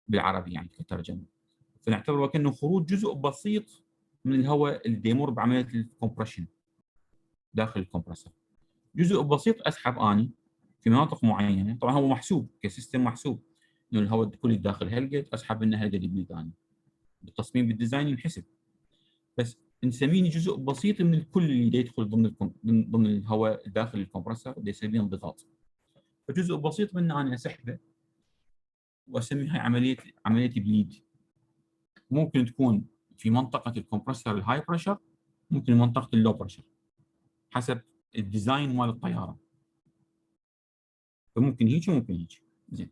بالعربي يعني كترجمه، فنعتبره كأنه خروج جزء بسيط من الهواء اللي يمر بعمليه الكومبريشن داخل الكمبرسور. جزء بسيط اسحب اني في مناطق معينه، طبعا هو محسوب كسيستم، محسوب انه الهواء كله داخل هالقد اسحب منه هالقد يبليد اني، بالتصميم بالديزاين ينحسب، بس نسميه جزء بسيط من الكل اللي يدخل ضمن الهواء داخل الكمبرسور اللي يصير به انضغاط، فجزء بسيط منه انا اسحبه واسميها عمليه بليد. ممكن تكون في منطقه الكمبرسور الهاي بريشر، ممكن منطقه اللو بريشر حسب الديزاين مال الطياره، فممكن هيك وممكن هيك. زين،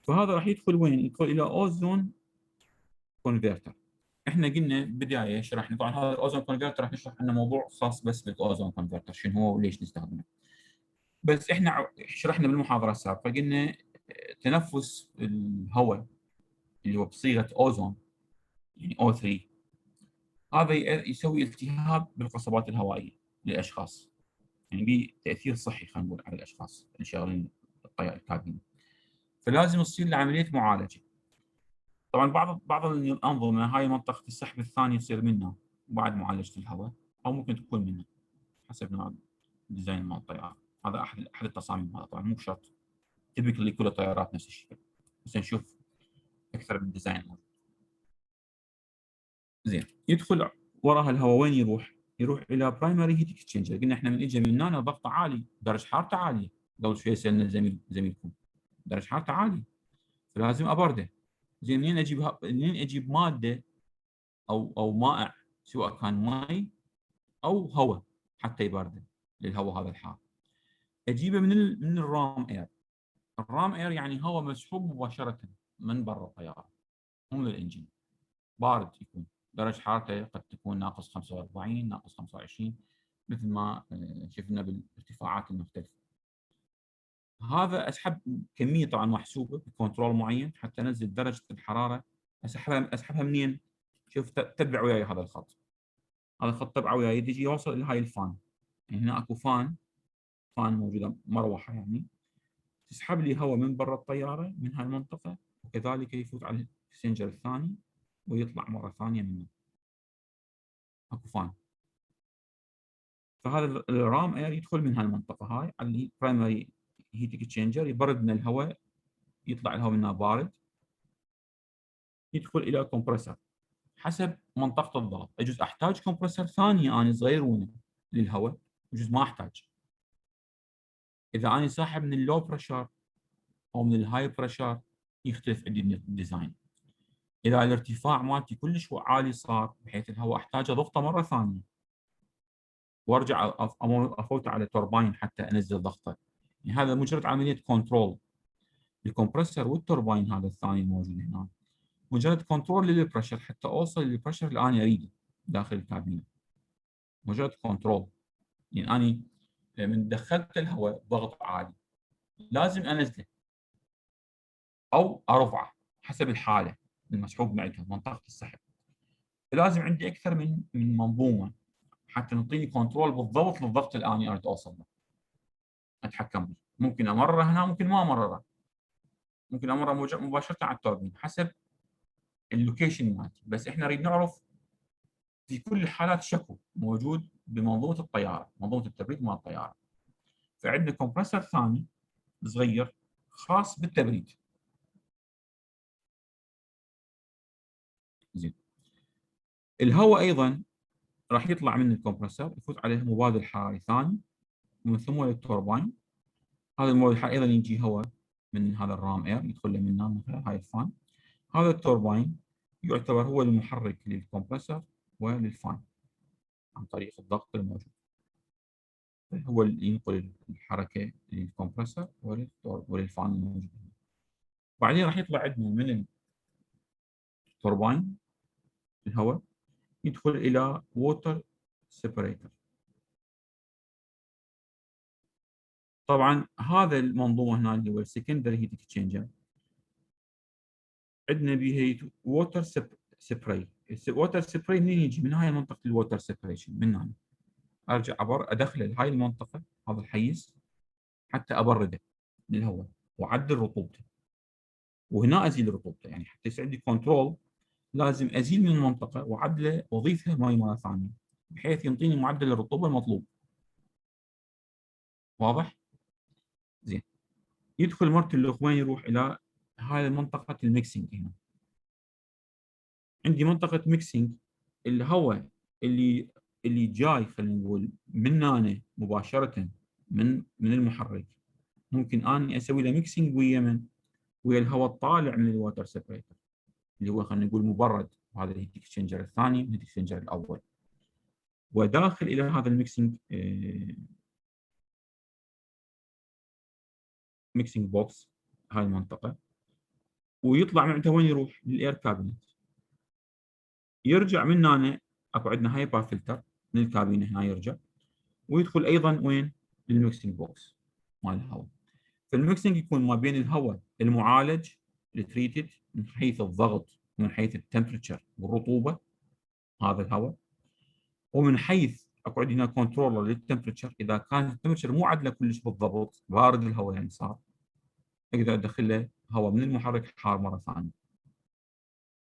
فهذا راح يدخل وين؟ يدخل الى اوزون كونفرتر. احنا قلنا بدايه شرحنا طبعا هذا الاوزون كونفرتر راح نشرح عنه موضوع خاص بس بالاوزون كونفرتر شنو هو وليش نستخدمه، بس احنا شرحنا بالمحاضره السابقه قلنا تنفس الهواء اللي هو بصيغه اوزون يعني O3 هذا يسوي التهاب بالقصبات الهوائيه للاشخاص، يعني بتاثير صحي خلينا نقول على الاشخاص اللي شغالين الكابين، فلازم تصير له عمليه معالجه. طبعا بعض الانظمه هاي منطقه السحب الثاني يصير منها بعد معالجه الهواء، او ممكن تكون منها حسب نوع الديزاين مال الطياره. هذا احد التصاميم، هذا طبعا مو شرط تبكلي كل الطيارات نفس الشيء، بس نشوف اكثر من ديزاين. زين، يدخل وراها الهواء وين يروح؟ يروح الى برايمري هيت اكسشينجر. قلنا احنا من اجى من هنا ضغطه عالي، درجه حرارته عاليه، قبل شوي سالنا زميلكم درجه حرارته عاليه، فلازم ابرده. زين منين اجيب ماده او مائع، سواء كان ماء او هواء حتى يبرده للهواء هذا الحار؟ اجيبه من الرام اير. الرام اير يعني هواء مسحوب مباشره من برا الطياره، مو من الانجن، بارد يكون، درجه حرارته قد تكون ناقص 45 ناقص 25 مثل ما شفنا بالارتفاعات المختلفه. هذا اسحب كميه طبعا محسوبه بكنترول معين حتى انزل درجه الحراره. اسحبها منين؟ شوف تتبع وياي هذا الخط. هذا الخط تبعه وياي يجي يوصل الى هاي الفان. يعني هنا اكو فان موجوده، مروحه يعني تسحب لي هواء من برا الطياره من هاي المنطقه، وكذلك يفوت على السنجر الثاني ويطلع مره ثانيه منه. اكو فان. فهذا الرام اير يدخل من هالمنطقه هاي على البرايمري هيت اكسشينجر، يبرد من الهواء، يطلع الهواء منها بارد، يدخل الى كومبرسر حسب منطقه الضغط. يجوز احتاج كومبرسر ثاني انا صغيرونه للهواء، يجوز ما احتاج. اذا انا ساحب من اللو بريشر او من الهاي بريشر يختلف عندي الديزاين. اذا الارتفاع مالتي كلش عالي صار بحيث الهواء احتاج اضغطه مره ثانيه وارجع افوت على توربين حتى انزل ضغطه. يعني هذا مجرد عمليه كنترول. الكمبرسر والتوربين هذا الثاني الموجود هنا مجرد كنترول للبريشر حتى اوصل للبريشر اللي انا اريده داخل الكابينه. مجرد كنترول. يعني انا من دخلت الهواء ضغط عالي لازم انزله او ارفعه حسب الحاله المسحوب معها منطقه السحب. فلازم عندي اكثر من منظومه حتى تعطيني كنترول بالضبط للضغط اللي انا اريد اوصل له. اتحكم به. ممكن امرره هنا، ممكن ما امرره. ممكن امرره مباشره على التوربين حسب اللوكيشن مالتي. بس احنا نريد نعرف في كل الحالات شكو موجود بمنظومه الطياره، منظومه التبريد مال الطياره. فعندنا كومبرسر ثاني صغير خاص بالتبريد. زين. الهواء ايضا راح يطلع من الكمبرسر يفوت عليه مبادل حراري ثاني ومن ثم للتوربين. هذا المبادل الحراري ايضا يجي هواء من هذا الرام اير يدخل له من خلال هاي الفان. هذا التوربين يعتبر هو المحرك للكمبرسر وللفان عن طريق الضغط الموجود. هو اللي ينقل الحركه للكمبرسر وللفان الموجود. بعدين راح يطلع عندنا من التوربين الهواء يدخل الى ووتر سيبريتر. طبعا هذا المنظومه هنا اللي هو السكندري هيت اكسشينجر عندنا بها ووتر سبراي. الووتر سبراي منين يجي؟ من هاي منطقه الووتر سيبريشن. من هنا ارجع ادخله لهاي المنطقه هذا الحيز حتى ابرده للهواء واعدل رطوبته. وهنا ازيل رطوبته، يعني حتى يصير عندي كنترول لازم ازيل من المنطقه واعدله واضيفها ماي مره ثانيه بحيث يعطيني معدل الرطوبه المطلوب. واضح؟ زين. يدخل مرت اللخ وين يروح؟ الى هاي منطقه الميكسينج. هنا عندي منطقه ميكسينج. الهواء اللي جاي خلينا نقول من هنا مباشره من المحرك ممكن اني اسوي له ميكسينج ويا الهواء الطالع من الووتر سيبريتر اللي هو خلينا نقول مبرد. وهذا الهيت اكسشينجر الثاني والهيت اكسشينجر الاول. وداخل الى هذا الميكسينج ميكسينج بوكس هاي المنطقه. ويطلع من وين يروح؟ للاير كابينت. يرجع من هنا اكو عندنا هايبر فلتر من الكابينه هنا يرجع ويدخل ايضا وين؟ للميكسينج بوكس مال الهواء. فالميكسينج يكون ما بين الهواء المعالج التريتد من حيث الضغط ومن حيث التمبرتشر والرطوبه هذا الهواء، ومن حيث اكو عندنا كنترولر للتمبرتشر. اذا كانت التمبرتشر مو عدله كلش بالضبط، بارد الهواء يعني صار، اقدر ادخل له هواء من المحرك حار مره ثانيه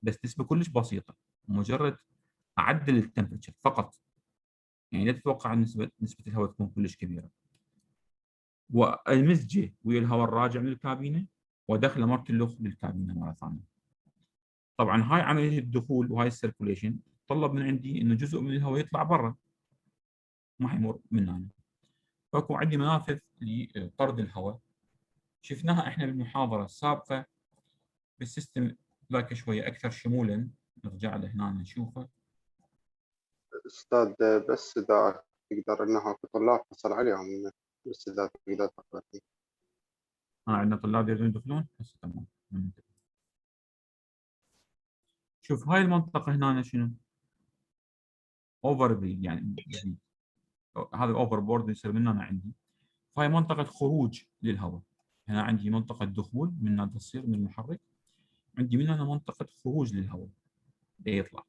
بس نسبه كلش بسيطه، مجرد اعدل التمبرتشر فقط. يعني لا تتوقع نسبه الهواء تكون كلش كبيره. والمزجه ويا الهواء الراجع من الكابينه ودخله مرت اللخ للكابينه مره ثانيه. طبعا هاي عمليه الدخول وهاي السيركوليشن طلب من عندي انه جزء من الهواء يطلع برا، ما حيمر من هنا. فاكو عندي منافذ لطرد الهواء، شفناها احنا بالمحاضره السابقه بالسيستم ذاك شويه اكثر شمولا، نرجع له هنا نشوفه. أستاذ بس إذا تقدر إنه في طلاب حصل عليهم، بس إذا تقدر تقرأ فيه. عندنا طلاب يريدون يدخلون بس تمام. شوف هاي المنطقه هنا شنو؟ اوفر بريد، يعني هذا اوفر بورد يصير من هنا عندي، فهي منطقه خروج للهواء. هنا عندي منطقه دخول من هنا تصير من المحرك، عندي من هنا منطقه خروج للهواء يطلع.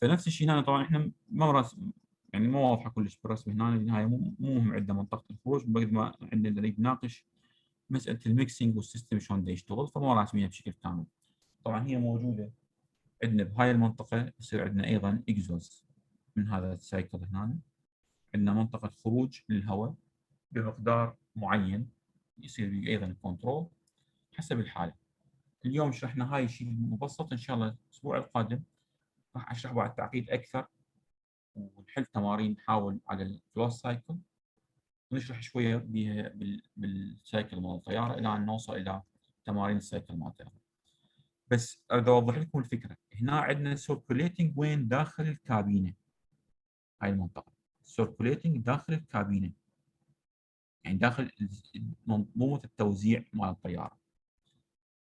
فنفس الشيء هنا طبعا احنا ما رسم، يعني ما واضحه كلش بالرسم هنا، بالنهايه مو مهم عندنا منطقه الخروج، بقد ما عندنا نريد نناقش مساله الميكسينج والسيستم شلون دا يشتغل، فما راسمينها بشكل كامل. طبعا هي موجوده عندنا بهاي المنطقه، يصير عندنا ايضا اكزوز من هذا السايكل هنا، عندنا منطقه خروج للهواء بمقدار معين يصير ايضا كنترول حسب الحاله. اليوم شرحنا هاي الشيء مبسط، ان شاء الله الاسبوع القادم راح اشرح بعد تعقيد اكثر ونحل تمارين نحاول على الكلوز سايكل، ونشرح شويه بها بالسايكل مال الطياره الى ان نوصل الى تمارين السايكل مال الطياره. بس اريد اوضح لكم الفكره، هنا عندنا سيركوليتنج وين؟ داخل الكابينه. هاي المنطقه سيركوليتنج داخل الكابينه، يعني داخل منظومه التوزيع مال الطياره.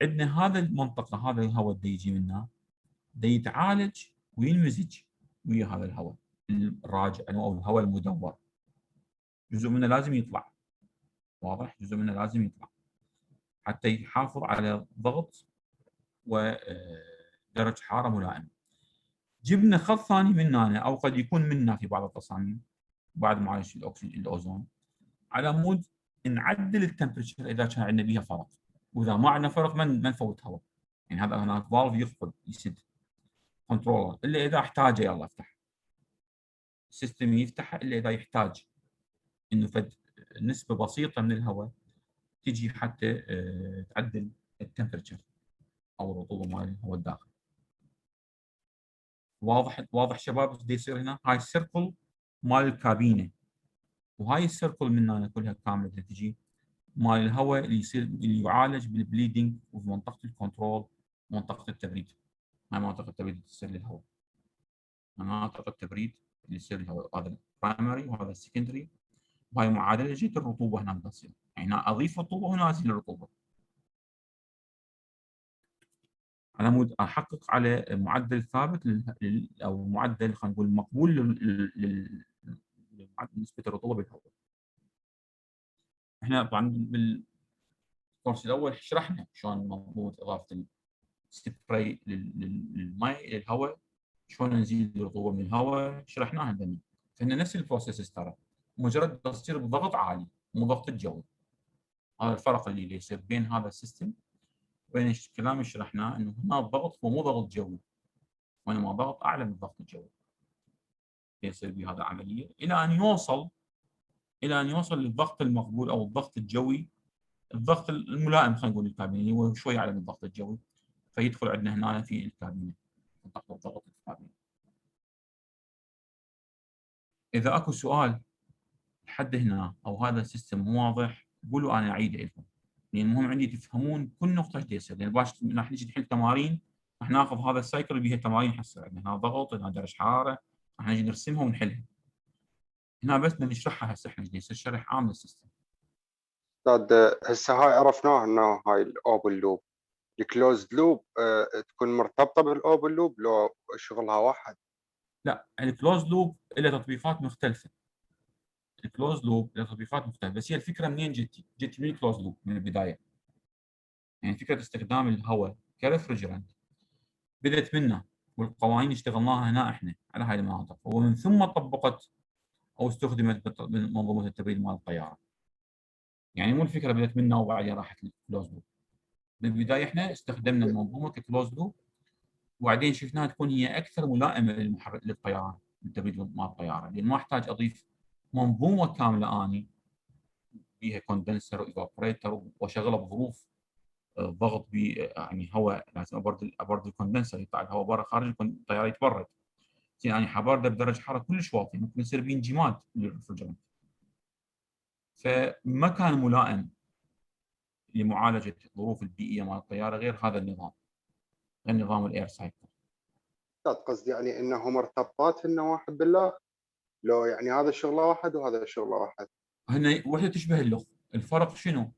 عندنا هذا المنطقه، هذا الهواء اللي يجي منها دا يتعالج وينمزج ويا هذا الهواء الراجع او الهواء المدور، جزء منه لازم يطلع، واضح؟ جزء منه لازم يطلع حتى يحافظ على ضغط ودرجه حراره ملائمه. جبنا خط ثاني من هنا، او قد يكون منا في بعض التصاميم بعد معالجه الاكسجين الاوزون، على مود نعدل التمبرتشر اذا كان عندنا بيها فرق، واذا ما عندنا فرق ما نفوت هواء. يعني هذا هناك فالف يقفل يسد كنترولر، الا اذا احتاجه يلا افتح السيستم، يفتح الا اذا يحتاج انه فد نسبه بسيطه من الهواء تجي حتى تعدل التمبرتشر او الرطوبه مال الهواء الداخلي. واضح شباب ايش يصير هنا؟ هاي السيركل مال الكابينه، وهاي السيركل من هنا كلها كامله تجي مال الهواء اللي يصير اللي يعالج بالبليدنج وفي منطقه الكنترول ومنطقه التبريد. هاي منطقه التبريد اللي تصير للهواء، مناطق التبريد اللي يصير للهواء، هذا البرايمري وهذا السكندري، وهاي معادله الرطوبه هنا تصير، يعني هنا اضيف رطوبه وهنا ازيل الرطوبه، على مود احقق على معدل ثابت او معدل خلينا نقول مقبول نسبه الرطوبه بالهواء. احنا طبعا بالكورس الاول شرحنا شلون منظومه اضافه السبراي للماء للهواء، شلون نزيد الرطوبه من الهواء، شرحناها هذني. فهنا نفس البروسيس ترى، مجرد تصير بضغط عالي مو ضغط الجوي. هذا الفرق اللي يصير بين هذا السيستم وبين الكلام اللي شرحناه، انه هنا الضغط هو مو ضغط جوي، وانما ضغط اعلى من الضغط الجوي. يصير به هذا العمليه الى ان يوصل للضغط المقبول او الضغط الجوي، الضغط الملائم خلينا نقول للكابينه، هو شوي اعلى من الضغط الجوي، فيدخل عندنا هنا في الكابينه ضغط الكابينه. اذا اكو سؤال لحد هنا او هذا السيستم مو واضح قولوا انا اعيده لكم، لان المهم عندي تفهمون كل نقطه ايش يصير، لان باش راح نجي نحل تمارين راح ناخذ هذا السايكل بها تمارين حصه، عندنا هنا ضغط هنا درجه حراره راح نجي نرسمها ونحلها. هنا بس نشرحها هسه، احنا يصير شرح عام للسيستم. أستاذ هسه هاي عرفناه إنه هاي الأوبن لوب، الكلوزد لوب تكون مرتبطة بالأوبن لوب لو شغلها واحد؟ لا، الكلوز لوب له تطبيقات مختلفه، الكلوز لوب له تطبيقات مختلفه، بس هي الفكره منين جت من الكلوز لوب من البدايه، يعني فكره استخدام الهواء كريفرجرنت بدات منه، والقوانين اشتغلناها هنا احنا على هاي المناطق، ومن ثم طبقت او استخدمت بمنظومه التبريد مال الطياره. يعني مو الفكره بدات منا وبعدين راحت الكلوز لوب، بالبدايه احنا استخدمنا المنظومه ككلوز لوب، وبعدين شفناها تكون هي اكثر ملائمه للطيران، للتبريد مال الطياره، لان ما احتاج اضيف منظومه كامله اني فيها كوندنسر وايفابوريتر واشغلها بظروف ضغط يعني هواء، لازم ابرد الكوندنسر يطلع الهواء برا خارج الطياره يتبرد، يعني حبارده بدرجه حراره كلش واطيه ممكن يصير بيه انجماد للرفرجرنت. فما كان ملائم لمعالجه الظروف البيئيه مال الطياره غير هذا النظام، غير نظام الاير سايكل. قصدي يعني انه مرتبطات هن واحد بالله، لو يعني هذا شغله واحد وهذا شغله واحد. هنا وحده تشبه اللخ. الفرق شنو؟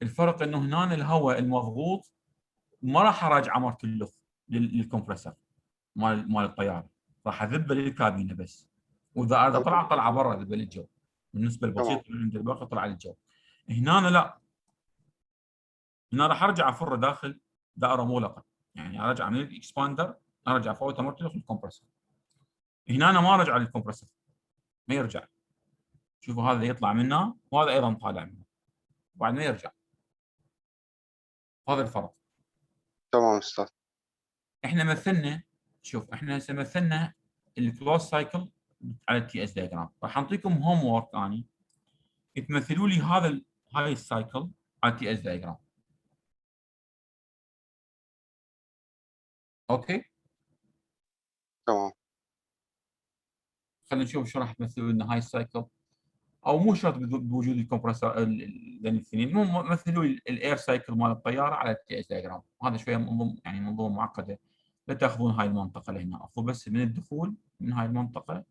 الفرق انه هنا الهواء المضغوط ما راح اراجع مرت اللخ للكمبرسر مال الطياره، راح اذبه للكابينه بس، واذا اراد تمام. طلع برا اذبه للجو. بالنسبه تمام. البسيط من عند الباقي طلع للجو. هنا لا، هنا راح ارجع افر داخل دائره مغلقه، يعني ارجع من الاكسباندر ارجع فوت مرتلخ للكمبرسر. هنا أنا ما ارجع للكمبرسر، ما يرجع. شوفوا هذا يطلع منه وهذا ايضا طالع منه بعد ما يرجع. هذا الفرق. تمام استاذ. احنا مثلنا، شوف احنا هسه مثلنا الكلوز سايكل على التي اس دايجرام. راح اعطيكم هوم وورك اني تمثلوا لي هاي السايكل على التي اس دايجرام. اوكي، تمام. خلينا نشوف شو راح تمثلوا لنا هاي السايكل، او مو شرط بوجود الكمبرسور ذن الاثنين، مو مثلوا لي الاير سايكل مال الطياره على التي اس دايجرام. هذا شويه يعني منظومه معقده، لا تاخذون هاي المنطقه لهنا، اخذوا بس من الدخول من هاي المنطقه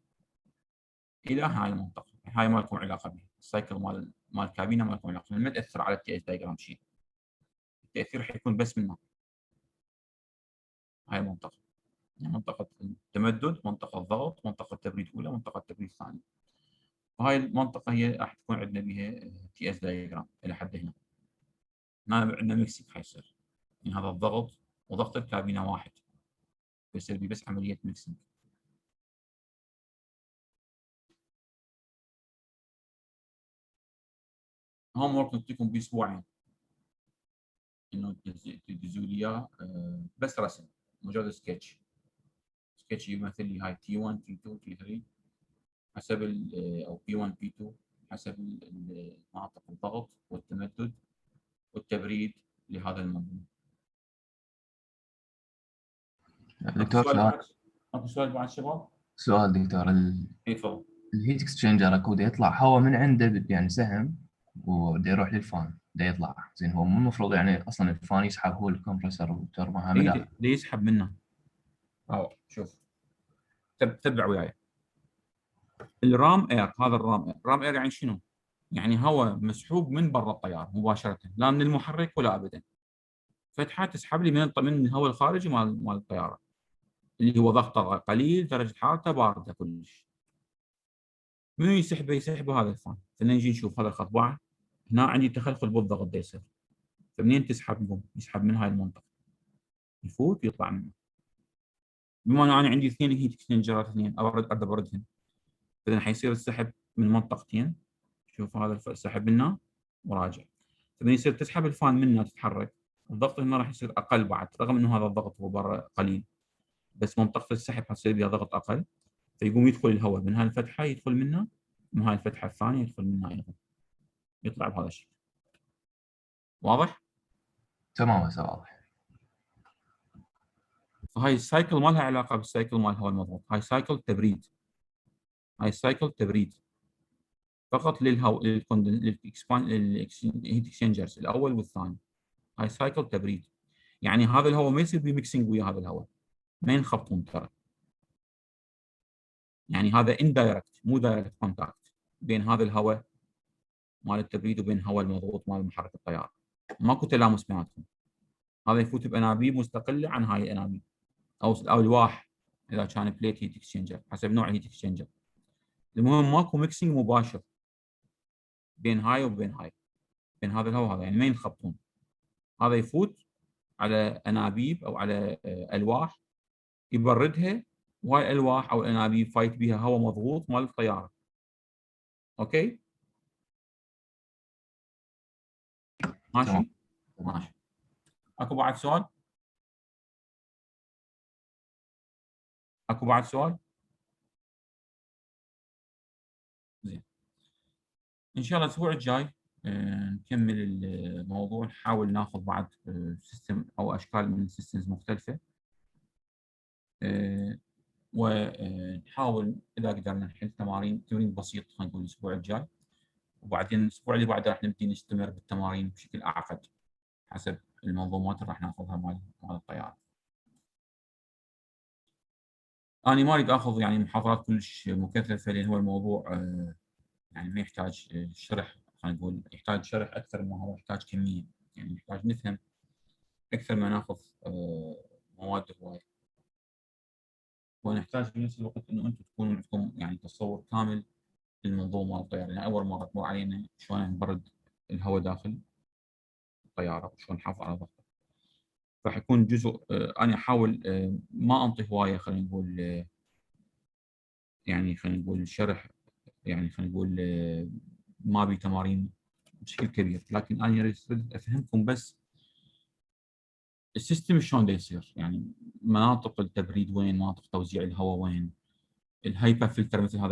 الى هاي المنطقه، هاي ما لكم علاقه بها. السايكل مال الكابينه ما لكم علاقه، ما تاثر على التي اس دايجرام شيء. التاثير حيكون بس من هاي المنطقه، يعني منطقه التمدد، منطقه الضغط، منطقه تبريد اولى، منطقه تبريد ثانيه. وهاي المنطقه هي راح تكون عندنا بها تي اس دايجرام الى حد هنا. هنا عندنا ميكسينج حيصير، يعني هذا الضغط وضغط الكابينه واحد، بيصير بيه بس عمليه ميكسينج. هوم ورك نعطيكم باسبوعين انه تدزوا لي اياه، بس رسم مجرد سكتش يمثل لي هاي تي 1 تي 2 تي 3 حسب او بي 1 بي 2 حسب مناطق الضغط والتمدد والتبريد لهذا المنظومه. دكتور سؤال. اكو سؤال بعد شباب؟ سؤال دكتور، اي تفضل. الهيت اكسشينجر اكو دا يطلع هواء من عنده يعني سهم ودا يروح للفان دا يطلع زين، هو مو المفروض يعني اصلا الفان يسحب هو الكمبرسور والتربه من داخل؟ يسحب منه. شوف تبع وياي. الرام اير، هذا الرام اير يعني شنو؟ يعني هواء مسحوب من برا الطياره مباشره، لا من المحرك ولا ابدا. فتحه تسحب لي من الهواء الخارجي مال الطياره، اللي هو ضغطه قليل، درجه حرارته بارده كلش. منو يسحبه هذا الفان. فنجي نشوف هذا الخط باع، هنا عندي تخلخل بالضغط دا يصير. فمنين تسحب؟ يقوم يسحب من هاي المنطقه، يفوت ويطلع منه. بما انه انا عندي اثنين هيت اكسشينجرات، اثنين ابردهم، اذا حيصير السحب من منطقتين. شوف هذا السحب منه وراجع. فمن يصير تسحب الفان منه تتحرك، الضغط هنا راح يصير اقل بعد، رغم انه هذا الضغط هو برا قليل، بس منطقه السحب حتصير بها ضغط اقل. فيقوم يدخل الهواء من هاي الفتحه، يدخل منها من هاي الفتحه الثانيه، يدخل منها ايضا، يطلع بهذا الشكل. واضح؟ تمام هسه واضح. فهاي السايكل ما لها علاقه بالسايكل مال الهواء المضغوط، هاي سايكل تبريد. هاي سايكل تبريد فقط للهواء، للهيت اكسشينجرز الاول والثاني. هاي سايكل تبريد، يعني هذا الهواء ما يصير بميكسينج ويا هذا الهواء، ما ينخلطون ترى. يعني هذا اندايركت مو دايركت كونتاكت بين هذا الهواء مال التبريد وبين الهواء المضغوط مال محرك الطياره، ماكو تلامس بيناتهم. هذا يفوت بانابيب مستقله عن هاي الانابيب، او الواح اذا كان بليت هيت اكسشينجر حسب نوع الهيت اكسشينجر. المهم ماكو ميكسينج مباشر بين هاي وبين هاي، بين هذا الهواء وهذا، يعني ما ينخبطون. هذا يفوت على انابيب او على الواح يبردها، وهاي الالواح او الانابيب فايت بها هواء مضغوط مال الطياره. اوكي ماشي؟ تمام. ماشي. اكو بعد سؤال؟ اكو بعد سؤال؟ زين، ان شاء الله الاسبوع الجاي نكمل الموضوع، نحاول ناخذ بعد سيستم او اشكال من السيستمز مختلفه. ونحاول اذا قدرنا نحل تمرين بسيط خلينا نقول الاسبوع الجاي، وبعدين الاسبوع اللي بعده راح نبدي نستمر بالتمارين بشكل اعقد حسب المنظومات اللي راح ناخذها مال الطياره. انا ما اريد اخذ يعني محاضرات كلش مكثفه، لان هو الموضوع يعني ما يحتاج شرح، خلينا نقول يحتاج شرح اكثر ما هو يحتاج كميه، يعني نحتاج نفهم اكثر ما ناخذ مواد هوايه، ونحتاج بنفس الوقت انه انتم تكونوا عندكم يعني تصور كامل للمنظومه مال الطياره، يعني اول مره تمر علينا شلون نبرد الهواء داخل الطياره وشلون نحافظ على ضغطه. راح يكون جزء انا احاول ما انطي هوايه، خلينا نقول يعني خلينا نقول شرح، يعني خلينا نقول ما بي تمارين بشكل كبير، لكن انا اريد افهمكم بس السيستم شلون يصير، يعني مناطق التبريد وين، مناطق توزيع الهواء وين، الهايبر فلتر مثل هذا